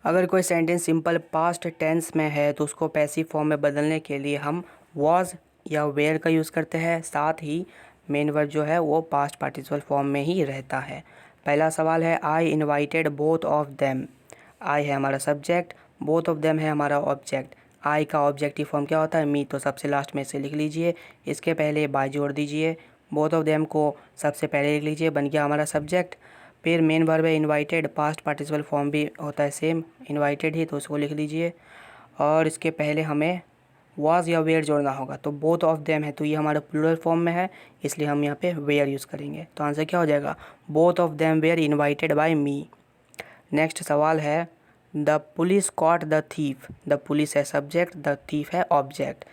अगर कोई sentence simple past tense में है तो उसको पैसिव फॉर्म में बदलने के लिए हम वॉज या वेयर का यूज़ करते हैं। साथ ही मेन वर्ब जो है वो पास्ट पार्टिसिपल फॉर्म में ही रहता है। पहला सवाल है I invited both of them. I है हमारा सब्जेक्ट, बोथ ऑफ देम है हमारा ऑब्जेक्ट। आई का ऑब्जेक्टिव फॉर्म क्या होता है? मी। तो सबसे लास्ट में से लिख लीजिए, इसके पहले बाय जोड़ दीजिए। बोथ ऑफ देम को सबसे पहले लिख लीजिए, बन गया हमारा सब्जेक्ट। फिर मेन वर्ब है इनवाइटेड, पास्ट पार्टिसिपल फॉर्म भी होता है सेम, इनवाइटेड ही, तो उसको लिख लीजिए। और इसके पहले हमें वाज या वेयर जोड़ना होगा, तो बोथ ऑफ देम है तो ये हमारा प्लूरल फॉर्म में है, इसलिए हम यहाँ पे वेयर यूज़ करेंगे। तो आंसर क्या हो जाएगा? Both of them were invited by me. Next सवाल है the police caught the thief. The police है सब्जेक्ट, द थीफ है ऑब्जेक्ट।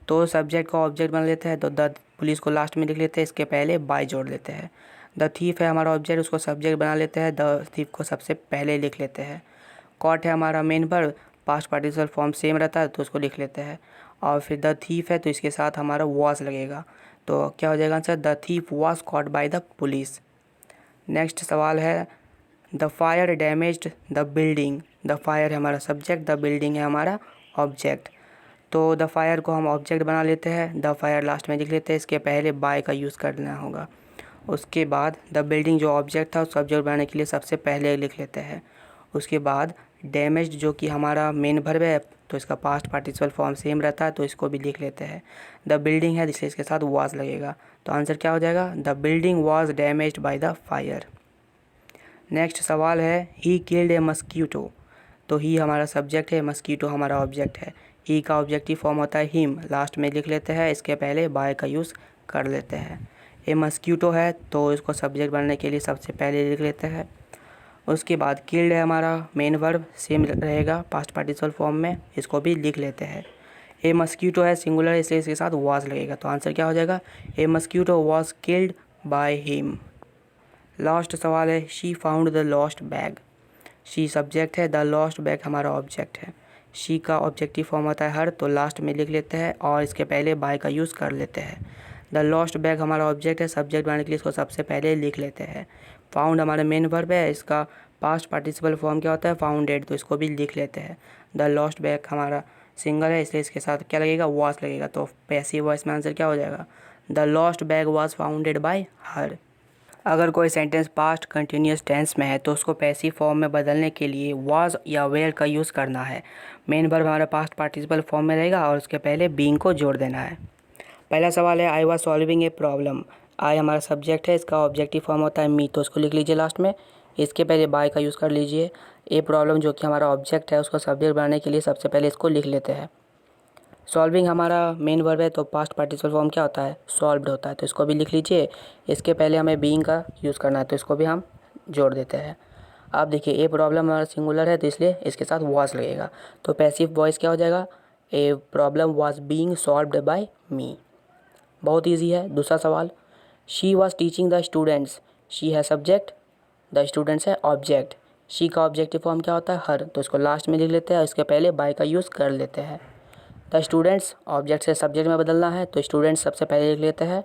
तो सब्जेक्ट को ऑब्जेक्ट बना लेते हैं, तो द पुलिस को लास्ट में लिख लेते हैं, इसके पहले बाय जोड़ लेते हैं। द थीफ है हमारा ऑब्जेक्ट, उसको सब्जेक्ट बना लेते हैं, द थीफ को सबसे पहले लिख लेते हैं। कॉट है हमारा main verb, past participle form same रहता है तो उसको लिख लेते हैं। और फिर द थीफ है तो इसके साथ हमारा वॉज लगेगा, तो क्या हो जाएगा answer? The thief was caught by the police. Next सवाल है the fire damaged the building. The fire है हमारा सब्जेक्ट, द बिल्डिंग है हमारा ऑब्जेक्ट। तो द फायर को हम ऑब्जेक्ट बना लेते हैं, द फायर लास्ट में लिख लेते हैं, इसके पहले बाय का यूज़ करना होगा। उसके बाद द बिल्डिंग जो ऑब्जेक्ट था उस ऑब्जेक्ट बनाने के लिए सबसे पहले लिख लेते हैं। उसके बाद डैमेज्ड जो कि हमारा मेन वर्ब है तो इसका पास्ट पार्टिसिपल फॉर्म सेम रहता है तो इसको भी लिख लेते हैं। द बिल्डिंग है जिससे इसके साथ वाज लगेगा, तो आंसर क्या हो जाएगा? The building was damaged by the fire. Next सवाल है ही किल्ड ए मस्कीटो। तो ही हमारा सब्जेक्ट है, मस्कीटो हमारा ऑब्जेक्ट है। ही का ऑब्जेक्टिव फॉर्म होता है हिम, लास्ट में लिख लेते हैं, इसके पहले बाय का यूज़ कर लेते हैं। ए मस्कीटो है तो इसको सब्जेक्ट बनने के लिए सबसे पहले लिख लेते हैं। उसके बाद किल्ड है हमारा मेन वर्ब, सेम रहेगा पास्ट पार्टिसिपल फॉर्म में, इसको भी लिख लेते हैं। ए मस्कीटो है सिंगुलर, इसलिए इसके साथ वाज लगेगा, तो आंसर क्या हो जाएगा? A mosquito was killed by him. Last सवाल है she found the lost bag. She subject है, द लॉस्ट बैग हमारा ऑब्जेक्ट है। शी का ऑब्जेक्टिव फॉर्म होता है हर, तो लास्ट में लिख लेते हैं और इसके पहले बाय का यूज़ कर लेते हैं। द लॉस्ट बैग हमारा ऑब्जेक्ट है, सब्जेक्ट बनाने के लिए इसको सबसे पहले लिख लेते हैं। फाउंड हमारा मेन वर्ब है, इसका पास्ट पार्टिसिपल फॉर्म क्या होता है? फाउंडेड, तो इसको भी लिख लेते हैं। द लॉस्ट बैग हमारा सिंगल है इसलिए इसके साथ क्या लगेगा? वॉज लगेगा, तो पैसिव वॉइस में आंसर क्या हो जाएगा? The lost bag was founded by हर। अगर कोई सेंटेंस पास्ट कंटिन्यूस टेंस में है तो उसको पैसिव फॉर्म में बदलने के लिए वाज या वेयर का यूज़ करना है। मेन वर्ब हमारा पास्ट पार्टिसिपल फॉर्म में रहेगा और उसके पहले बीइंग को जोड़ देना है। पहला सवाल है I was solving a problem. I हमारा सब्जेक्ट है, इसका ऑब्जेक्टिव फॉर्म होता है मी, तो उसको लिख लीजिए लास्ट में, इसके पहले बाय का यूज़ कर लीजिए। ए प्रॉब्लम जो कि हमारा ऑब्जेक्ट है उसको सब्जेक्ट बनाने के लिए सबसे पहले इसको लिख लेते हैं। सॉल्विंग हमारा मेन वर्ब है तो पास्ट पार्टिसिपल फॉर्म क्या होता है? सॉल्व्ड होता है, तो इसको भी लिख लीजिए। इसके पहले हमें बीइंग का यूज़ करना है तो इसको भी हम जोड़ देते हैं। अब देखिए ए प्रॉब्लम हमारा सिंगुलर है तो इसलिए इसके साथ वॉज लगेगा, तो पैसिव वॉइस क्या हो जाएगा? A problem was being solved by me. बहुत ईजी है। दूसरा सवाल she was teaching the students. She है सब्जेक्ट, द स्टूडेंट्स है ऑब्जेक्ट। शी का ऑब्जेक्टिव फॉर्म क्या होता है? हर, तो इसको लास्ट में लिख लेते हैं, इसके पहले बाय का यूज़ कर लेते हैं। द स्टूडेंट्स ऑब्जेक्ट से सब्जेक्ट में बदलना है तो स्टूडेंट्स सबसे पहले लिख लेते हैं।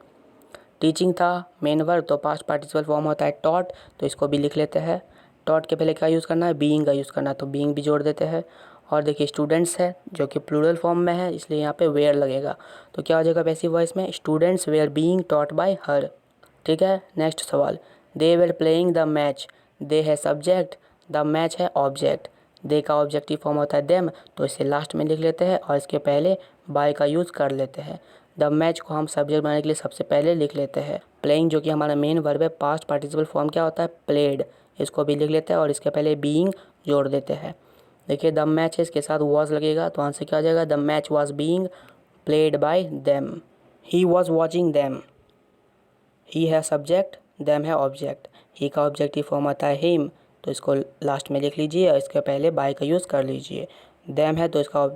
टीचिंग था मेन वर्ब तो पास्ट पार्टिसिपल फॉर्म होता है टॉट, तो इसको भी लिख लेते हैं। टॉट के पहले क्या यूज़ करना है? बीइंग का यूज़ करना है, तो बीइंग भी जोड़ देते हैं। और देखिए स्टूडेंट्स है जो कि प्लूरल फॉर्म में है इसलिए यहाँ पे वेयर लगेगा, तो क्या हो जाएगा पैसिव वॉइस में? Students were being taught by her. ठीक है। नेक्स्ट सवाल they were playing the match. They है सब्जेक्ट, द मैच है ऑब्जेक्ट। दे का ऑब्जेक्टिव फॉर्म होता है देम, तो इसे लास्ट में लिख लेते हैं और इसके पहले बाय का यूज़ कर लेते हैं। द मैच को हम सब्जेक्ट बनाने के लिए सबसे पहले लिख लेते हैं। प्लेइंग जो कि हमारा मेन वर्ब है, पास्ट पार्टिसिपल फॉर्म क्या होता है? प्लेड, इसको भी लिख लेते हैं और इसके पहले बीइंग जोड़ देते हैं। देखिए द मैच है, इसके साथ वॉज लगेगा, तो आंसर क्या आ जाएगा? The match was being played by them. He was watching them. He है सब्जेक्ट, देम है ऑब्जेक्ट। ही का ऑब्जेक्टिव फॉर्म आता है हिम, तो इसको लास्ट में लिख लीजिए और इसके पहले बाय का यूज़ कर लीजिए। देम है तो इसका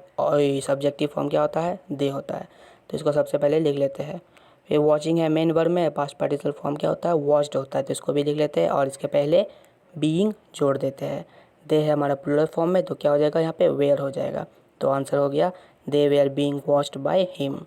सब्जेक्टिव फॉर्म क्या होता है? दे होता है, तो इसको सबसे पहले लिख लेते हैं। फिर वॉचिंग है मेन वर्ब में, पास्ट पार्टिसिपल फॉर्म क्या होता है? वॉच्ड होता है, तो इसको भी लिख लेते हैं और इसके पहले बीइंग जोड़ देते हैं। दे है हमारा प्लूरल फॉर्म में तो क्या हो जाएगा? यहाँ पे वेयर हो जाएगा, तो आंसर हो गया they were being watched by him.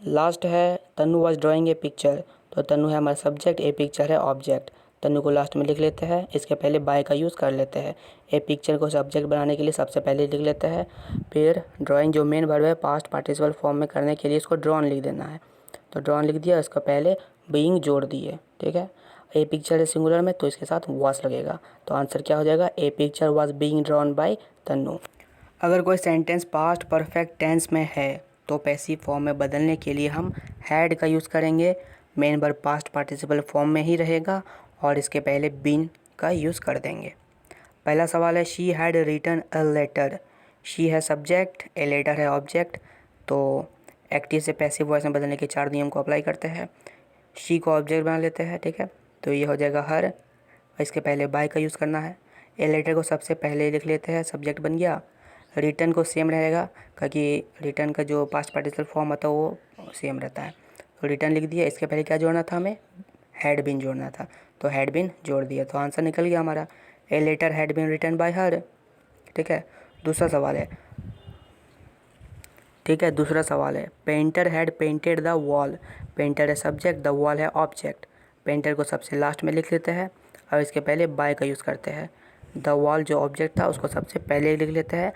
Last है Tanu was drawing a picture. तो तनु है हमारा सब्जेक्ट, ए पिक्चर है ऑब्जेक्ट। तन्नू को लास्ट में लिख लेते हैं, इसके पहले बाय का यूज़ कर लेते हैं। ए पिक्चर को सब्जेक्ट बनाने के लिए सबसे पहले लिख लेते हैं। फिर ड्राइंग जो मेन वर्ब है पास्ट पार्टिसिपल फॉर्म में करने के लिए इसको ड्रॉन लिख देना है। तो ड्रॉन लिख दिया, इसका पहले बीइंग जोड़ दिए, ठीक है। ए पिक्चर है सिंगुलर में तो इसके साथ वॉज लगेगा। तो आंसर क्या हो जाएगा, a picture was being drawn by Tannu. अगर कोई सेंटेंस पास्ट परफेक्ट टेंस में है तो पैसिव फॉर्म में बदलने के लिए हम हैड का यूज़ करेंगे। Main verb past participle form में ही रहेगा और इसके पहले बीन का यूज़ कर देंगे। पहला सवाल है she had written a letter. She है सब्जेक्ट, ए लेटर है ऑब्जेक्ट। तो एक्टिव से पैसिव वॉइस में बदलने के 4 नियम को अप्लाई करते हैं। शी को ऑब्जेक्ट बना लेते हैं, ठीक है। तो ये हो जाएगा हर, इसके पहले बाय का यूज़ करना है। ए लेटर को सबसे पहले लिख लेते हैं, सब्जेक्ट बन गया। रिटर्न को सेम रहेगा क्योंकि रिटर्न का जो पास्ट पार्टिसिपल फॉर्म होता है वो सेम रहता है। तो रिटर्न लिख दिया, इसके पहले क्या जोड़ना था, हमें हैड बीन जोड़ना था। तो हैड बीन जोड़ दिया, तो आंसर निकल गया हमारा, a letter had been written by her, ठीक है। दूसरा सवाल है, ठीक है, दूसरा सवाल है painter had painted the wall. Painter है सब्जेक्ट, द वॉल है ऑब्जेक्ट। पेंटर को सबसे लास्ट में लिख लेते हैं और इसके पहले बाय का यूज़ करते हैं। द वॉल जो ऑब्जेक्ट था उसको सबसे पहले लिख लेते हैं,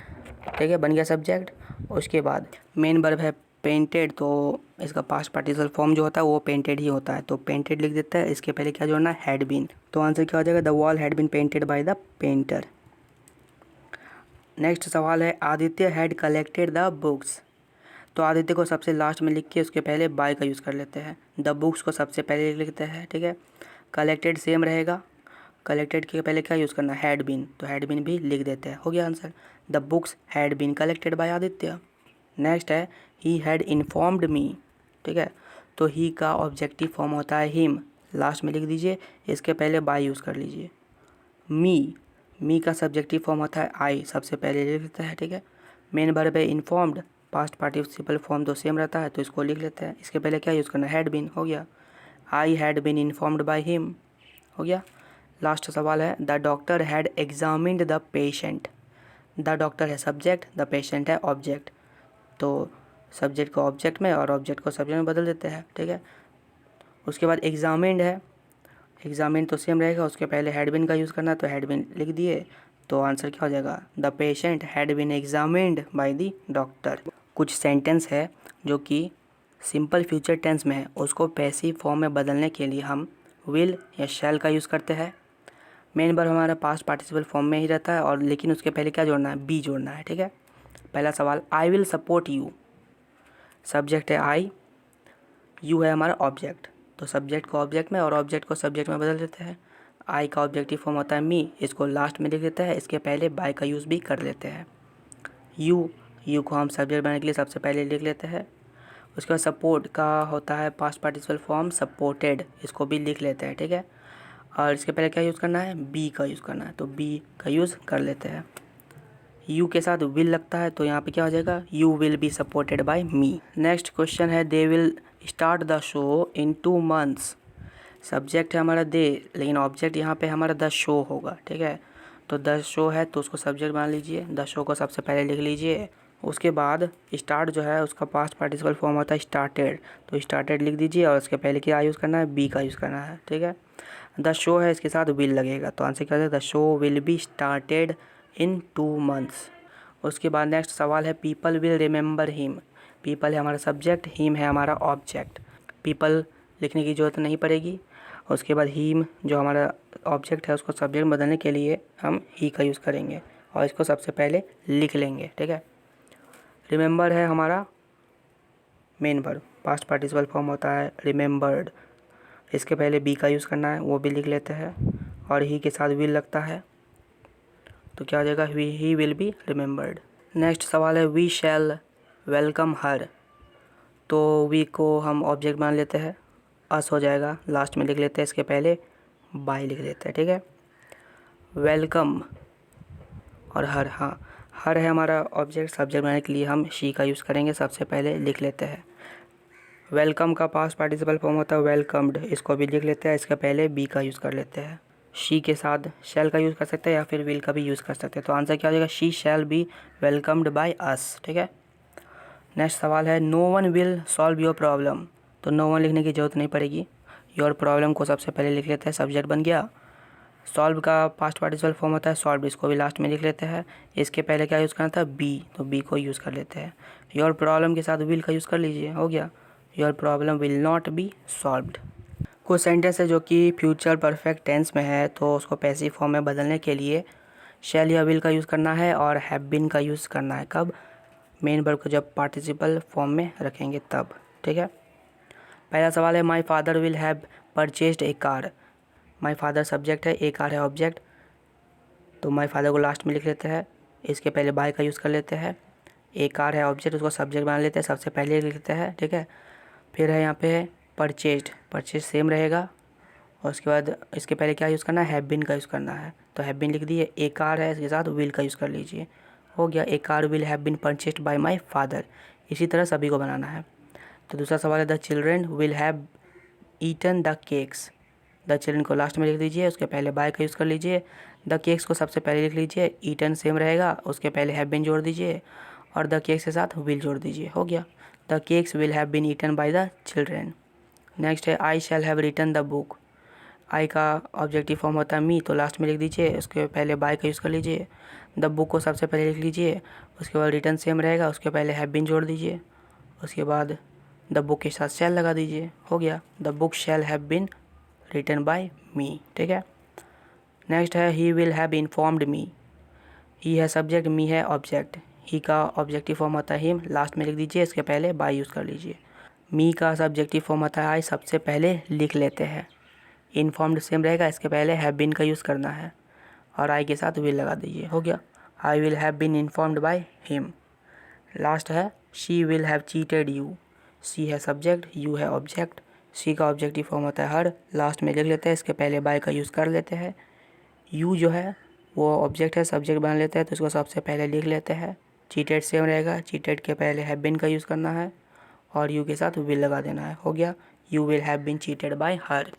ठीक है, बन गया सब्जेक्ट। उसके बाद मेन वर्ब है पेंटेड, तो इसका पास्ट पार्टिसिपल फॉर्म जो होता है वो पेंटेड ही होता है, तो पेंटेड लिख देता है। इसके पहले क्या जोड़ना है, हैड बीन। तो आंसर क्या हो जाएगा, the wall had been painted by the painter. Next सवाल है Aditya had collected the books. तो आदित्य को सबसे लास्ट में लिख के उसके पहले बाय का यूज़ कर लेते हैं। द बुक्स को सबसे पहले लिखते हैं, ठीक है। कलेक्टेड सेम रहेगा, कलेक्टेड के पहले क्या यूज़ करना है, हैड बीन, तो हैड बीन भी लिख देते हैं, हो गया answer. The books had been collected by Aditya. Next है ही हैड इन्फॉर्म्ड मी, ठीक है। तो ही का ऑब्जेक्टिव फॉर्म होता है हिम, लास्ट में लिख दीजिए, इसके पहले बाय यूज़ कर लीजिए। मी का सब्जेक्टिव फॉर्म होता है आई, सबसे पहले लिख लेते हैं, ठीक है। मेन वर्ब है इन्फॉर्म्ड, पास्ट पार्टिसिपल फॉर्म तो सेम रहता है तो इसको लिख लेते हैं, इसके पहले क्या यूज़ करना है, हैड बीन, हो गया। I had been informed by him, हो गया। लास्ट सवाल है the doctor had examined the patient. The doctor है सब्जेक्ट, द पेशेंट है ऑब्जेक्ट। तो सब्जेक्ट को ऑब्जेक्ट में और ऑब्जेक्ट को सब्जेक्ट में बदल देते हैं, ठीक है। उसके बाद एग्जामिन्ड है, एग्जामिन तो सेम रहेगा, उसके पहले हैड बीन का यूज़ करना, तो हैड बीन लिख दिए। तो आंसर क्या हो जाएगा, the patient had been examined by the doctor. कुछ सेंटेंस है जो कि सिंपल फ्यूचर टेंस में है, उसको पैसिव फॉर्म में बदलने के लिए हम विल या शैल का यूज़ करते हैं। मेन वर्ब हमारा पास्ट पार्टिसिपल फॉर्म में ही रहता है और लेकिन उसके पहले क्या जोड़ना है, बी जोड़ना है, ठीक है। पहला सवाल I will support you, subject है आई, यू है हमारा ऑब्जेक्ट। तो सब्जेक्ट को ऑब्जेक्ट में और ऑब्जेक्ट को सब्जेक्ट में बदल देते हैं। आई का ऑब्जेक्टिव फॉर्म होता है मी, इसको लास्ट में लिख देता है, इसके पहले बाय का यूज़ भी कर लेते हैं। यू को हम सब्जेक्ट बनाने के लिए सबसे पहले लिख लेते हैं। उसके बाद सपोर्ट का होता है पास्ट पार्टिसिपल फॉर्म सपोर्टेड, इसको भी लिख लेते हैं, ठीक है। और इसके पहले क्या यूज़ करना है, बी का यूज़ करना है, तो बी का यूज़ कर लेते हैं। यू के साथ विल लगता है तो यहाँ पे क्या हो जाएगा, you will be supported by me. Next question है they will start the show in 2 months। Subject है हमारा दे, लेकिन ऑब्जेक्ट यहाँ पे हमारा द शो होगा, ठीक है। तो द शो है तो उसको सब्जेक्ट बना लीजिए, द शो को सबसे पहले लिख लीजिए। उसके बाद स्टार्ट जो है उसका पास्ट पार्टिसिपल फॉर्म होता है स्टार्टेड, तो स्टार्टेड लिख दीजिए और उसके पहले क्या यूज़ करना है, बी का यूज़ करना है, ठीक है। द शो है इसके साथ विल लगेगा, तो आंसर क्या है, the show will be started in 2 months। उसके बाद नेक्स्ट सवाल है people will remember him. People है हमारा सब्जेक्ट, हिम है हमारा ऑब्जेक्ट। पीपल लिखने की ज़रूरत नहीं पड़ेगी। उसके बाद हिम जो हमारा ऑब्जेक्ट है उसको सब्जेक्ट बदलने के लिए हम ही का यूज़ करेंगे और इसको सबसे पहले लिख लेंगे, ठीक है। रिमेंबर है हमारा main verb, past participle form होता है रिमेंबर्ड, इसके पहले बी का यूज़ करना है, वो भी लिख लेते हैं। और ही के साथ विल लगता है तो क्या हो जाएगा, he will be remembered. Next सवाल है वी शैल वेलकम हर। तो वी को हम ऑब्जेक्ट मान लेते हैं, अस हो जाएगा, लास्ट में लिख लेते हैं, इसके पहले बाय लिख लेते हैं, ठीक है। वेलकम और हर, हाँ हर है हमारा ऑब्जेक्ट, सब्जेक्ट बनाने के लिए हम शी का यूज़ करेंगे, सबसे पहले लिख लेते हैं। वेलकम का पास्ट पार्टिसिपल फॉर्म होता है वेलकम्ड, इसको भी लिख लेते हैं, इसके पहले बी का यूज़ कर लेते हैं। शी के साथ शैल का यूज़ कर सकते हैं या फिर विल का भी यूज़ कर सकते हैं, तो आंसर क्या हो जाएगा, she shall be welcomed by us, ठीक है। नेक्स्ट सवाल है no one will solve your problem. तो नो वन लिखने की ज़रूरत नहीं पड़ेगी, योर प्रॉब्लम को सबसे पहले लिख लेते हैं, सब्जेक्ट बन गया। सॉल्व का पास्ट पार्टिसिपल फॉर्म होता है सॉल्व, इसको भी लास्ट में लिख लेते हैं। इसके पहले क्या यूज़ करना था, बी, तो बी को यूज़ कर लेते हैं। योर प्रॉब्लम के साथ विल का यूज़ कर लीजिए, हो गया। Your problem will not be solved. कुछ सेंटेंस है जो कि फ्यूचर परफेक्ट टेंस में है, तो उसको पैसिव फॉर्म में बदलने के लिए शैल या विल का यूज़ करना है और हैव बीन का यूज़ करना है। कब, मेन वर्ब को जब पार्टिसिपल फॉर्म में रखेंगे तब, ठीक है। पहला सवाल है my father will have purchased A car. My father subject है, ए कार है ऑब्जेक्ट, तो माई फादर को लास्ट में लिख लेते हैं। इसके पहले बाय का यूज़ कर लेते हैं। ए कार है ऑब्जेक्ट, उसको सब्जेक्ट बना लेते हैं, सबसे पहले लिख लेते हैं, ठीक है। फिर है यहाँ पे परचेस्ड, परचेज सेम रहेगा और उसके बाद इसके पहले क्या यूज़ करना है, हैव बीन का यूज़ करना है, तो हैव बीन लिख दिए। ए कार है, इसके साथ विल का यूज़ कर लीजिए, हो गया। A car will have been purchased by my father. इसी तरह सभी को बनाना है। तो दूसरा सवाल है the children will have eaten the cakes. The children को लास्ट में लिख दीजिए, उसके पहले बाय का यूज़ कर लीजिए। द केक्स को सबसे पहले लिख लीजिए, ईटन सेम रहेगा, उसके पहले हैव बीन जोड़ दीजिए और द केक्स के साथ विल जोड़ दीजिए, हो गया। The cakes will have been eaten by the children. Next है I shall have written the book. I का ऑब्जेक्टिव फॉर्म होता है मी, तो लास्ट में लिख दीजिए, उसके पहले बाय का यूज़ कर लीजिए। द बुक को सबसे पहले लिख लीजिए, उसके बाद रिटन सेम रहेगा, उसके पहले हैव बीन जोड़ दीजिए, उसके बाद द बुक के साथ शैल लगा दीजिए, हो गया। The book shall have been written by me, ठीक है। नेक्स्ट है he will have informed me. He है सब्जेक्ट, मी है ऑब्जेक्ट। ही का ऑब्जेक्टिव फॉर्म होता है हिम, लास्ट में लिख दीजिए, इसके पहले बाय यूज़ कर लीजिए। मी का सब्जेक्टिव फॉर्म होता है आई, सबसे पहले लिख लेते हैं। इन्फॉर्म्ड सेम रहेगा, इसके पहले हैव बीन का यूज़ करना है और आई के साथ विल लगा दीजिए, हो गया। I will have been informed by him. Last है she will have cheated you. She है सब्जेक्ट, यू है ऑब्जेक्ट। सी का ऑब्जेक्टिव फॉर्म होता है हर, लास्ट में लिख लेते हैं, इसके पहले बाय का यूज़ कर लेते हैं। यू जो है वो ऑब्जेक्ट है, सब्जेक्ट बना लेते हैं, तो इसको सबसे पहले लिख लेते हैं। चीटेड सेम रहेगा, चीटेड के पहले हैव बीन का यूज़ करना है और यू के साथ विल लगा देना है, हो गया। You will have been cheated by her.